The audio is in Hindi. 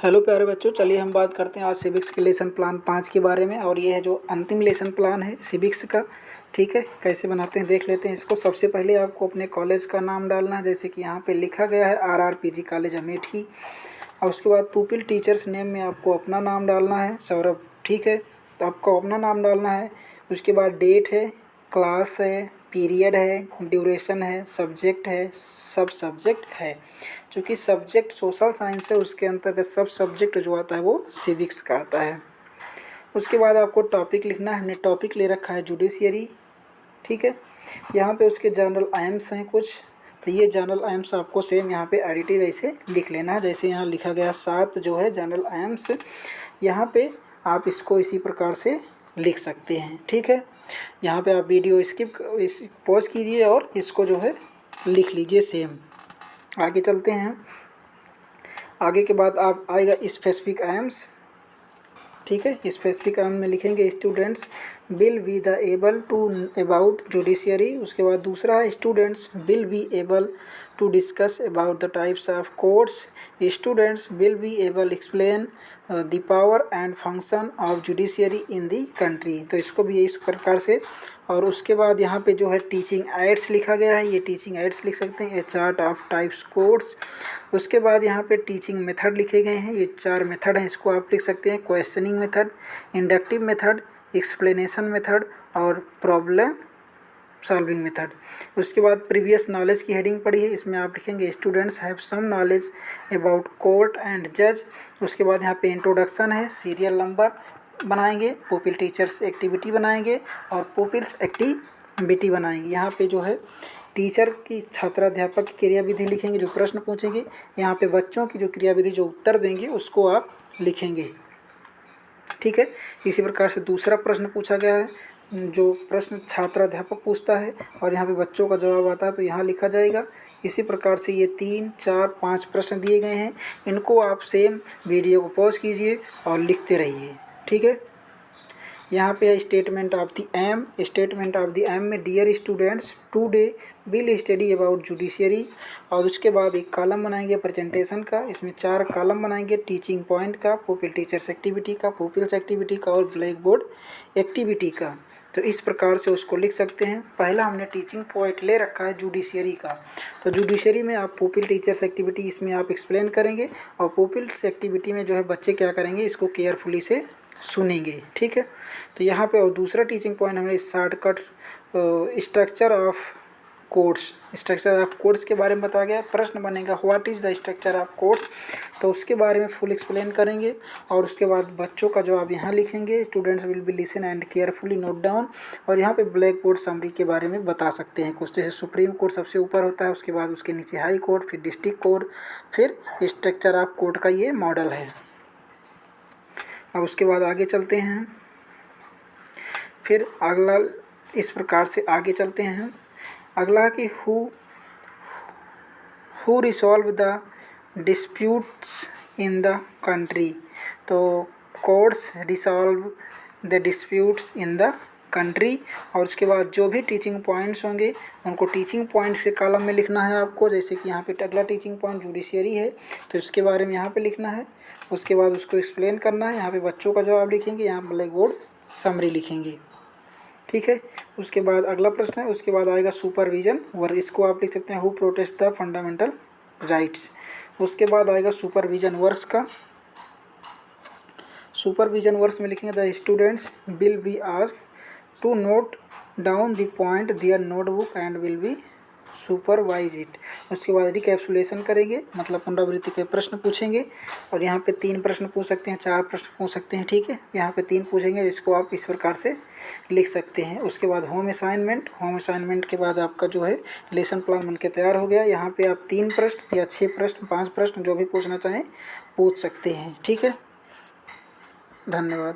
हेलो प्यारे बच्चों, चलिए हम बात करते हैं आज सिविक्स के लेसन प्लान 5 के बारे में। और ये है जो अंतिम लेसन प्लान है सिविक्स का। ठीक है, कैसे बनाते हैं देख लेते हैं इसको। सबसे पहले आपको अपने कॉलेज का नाम डालना है, जैसे कि यहाँ पे लिखा गया है RRPG कॉलेज अमेठी। और उसके बाद पुपिल टीचर्स नेम में आपको अपना नाम डालना है, सौरभ। ठीक है, तो आपको अपना नाम डालना है। उसके बाद डेट है, क्लास है, पीरियड है, ड्यूरेशन है, सब्जेक्ट है, सब सब्जेक्ट है। चूँकि सब्जेक्ट सोशल साइंस है, उसके अंतर्गत सब सब्जेक्ट जो आता है वो सिविक्स का आता है। उसके बाद आपको टॉपिक लिखना है। हमने टॉपिक ले रखा है जुडिशियरी। ठीक है, यहाँ पे उसके जनरल आइम्स हैं कुछ, तो ये जनरल आइम्स आपको सेम यहाँ पे एडिटिव ऐसे लिख लेना है, जैसे यहाँ लिखा गया 7 जो है जनरल आइम्स। यहाँ पे आप इसको इसी प्रकार से लिख सकते हैं। ठीक है, यहाँ पे आप वीडियो स्किप पॉज कीजिए और इसको जो है लिख लीजिए सेम। आगे चलते हैं। आगे के बाद आप आएगा स्पेसिफिक आइम्स। ठीक है, स्पेसिफिक आइम में लिखेंगे students will be the able to about judiciary. उसके बाद दूसरा है students will be able to discuss about the types of courts. Students will be able explain the power and function of judiciary in the country. तो इसको भी इस प्रकार से। और उसके बाद यहाँ पे जो है टीचिंग एड्स लिखा गया है, ये टीचिंग एड्स लिख सकते हैं, ए चार्ट ऑफ टाइप्स कोर्ट्स। उसके बाद यहाँ पे टीचिंग मेथड लिखे गए हैं, ये 4 मेथड हैं, इसको आप लिख सकते हैं। Questioning method, inductive method, explanation method और प्रॉब्लम सॉल्विंग मेथड। उसके बाद प्रीवियस नॉलेज की हेडिंग पड़ी है, इसमें आप लिखेंगे students have some knowledge about court and जज। उसके बाद यहाँ पे इंट्रोडक्शन है, सीरियल नंबर बनाएंगे, पुपिल टीचर्स एक्टिविटी बनाएंगे और पुपिल्स एक्टिविटी बनाएंगे। यहाँ पे जो है टीचर की छात्राध्यापक की क्रियाविधि लिखेंगे, जो प्रश्न पूछेंगे। यहाँ पे बच्चों की जो क्रियाविधि जो उत्तर देंगे उसको आप लिखेंगे। ठीक है, इसी प्रकार से दूसरा प्रश्न पूछा गया है, जो प्रश्न छात्राध्यापक पूछता है और यहाँ पे बच्चों का जवाब आता है तो यहाँ लिखा जाएगा। इसी प्रकार से ये 3, 4, 5 प्रश्न दिए गए हैं, इनको आप सेम वीडियो को पॉज कीजिए और लिखते रहिए। ठीक है, यहाँ पे है statement of the aim. Statement of the aim में dear students today will study about judiciary. और उसके बाद एक कॉलम बनाएंगे प्रेजेंटेशन का, इसमें 4 कॉलम बनाएंगे, टीचिंग पॉइंट का, पुपिल टीचर्स एक्टिविटी का, पुपिल्स एक्टिविटी का और ब्लैक बोर्ड एक्टिविटी का। तो इस प्रकार से उसको लिख सकते हैं। पहला हमने टीचिंग पॉइंट ले रखा है जुडिशियरी का, तो जुडिशियरी में आप पुपिल टीचर्स एक्टिविटी इसमें आप एक्सप्लेन करेंगे और पुपिल्स एक्टिविटी में जो है बच्चे क्या करेंगे, इसको केयरफुली से सुनेंगे। ठीक है, तो यहाँ पे और दूसरा टीचिंग पॉइंट हमने shortcut structure of courts, structure of courts के बारे में बताया गया। प्रश्न बनेगा what is the structure of courts, तो उसके बारे में फुल एक्सप्लेन करेंगे। और उसके बाद बच्चों का जवाब यहाँ लिखेंगे, students will B listen and carefully note down. और यहाँ पे ब्लैक बोर्ड समरी के बारे में बता सकते हैं कुछ, जैसे सुप्रीम कोर्ट सबसे ऊपर होता है, उसके बाद उसके नीचे हाई कोर्ट, फिर डिस्ट्रिक्ट कोर्ट, फिर स्ट्रक्चर ऑफ कोर्ट का ये मॉडल है। अब उसके बाद आगे चलते हैं, फिर अगला इस प्रकार से आगे चलते हैं। अगला कि who resolve the disputes in the country. तो courts resolve the disputes in the country. और उसके बाद जो भी टीचिंग पॉइंट्स होंगे उनको टीचिंग पॉइंट से कॉलम में लिखना है आपको, जैसे कि यहाँ पे अगला टीचिंग पॉइंट जुडिशियरी है तो इसके बारे में यहाँ पे लिखना है। उसके बाद उसको एक्सप्लेन करना है, यहाँ पे बच्चों का जवाब लिखेंगे, यहाँ ब्लैक बोर्ड समरी लिखेंगे। ठीक है, उसके बाद अगला प्रश्न है, उसके बाद आएगा सुपरविजन वर्क, इसको आप लिख सकते हैं who protect the fundamental rights. उसके बाद आएगा सुपरविजन वर्क्स का। सुपरविजन वर्क्स में लिखेंगे the students will be asked to note down the point their notebook and will be supervise it. उसके बाद रिकैप्सुलेशन करेंगे, मतलब पुनरावृत्ति के प्रश्न पूछेंगे। और यहाँ पे 3 प्रश्न पूछ सकते हैं, 4 प्रश्न पूछ सकते हैं। ठीक है, यहाँ पे 3 पूछेंगे, जिसको आप इस प्रकार से लिख सकते हैं। उसके बाद होम असाइनमेंट, होम असाइनमेंट के बाद आपका जो है लेसन प्लान बनके तैयार हो गया। यहाँ पे आप 3 प्रश्न या 6 प्रश्न, 5 प्रश्न जो भी पूछना चाहें पूछ सकते हैं। ठीक है, धन्यवाद।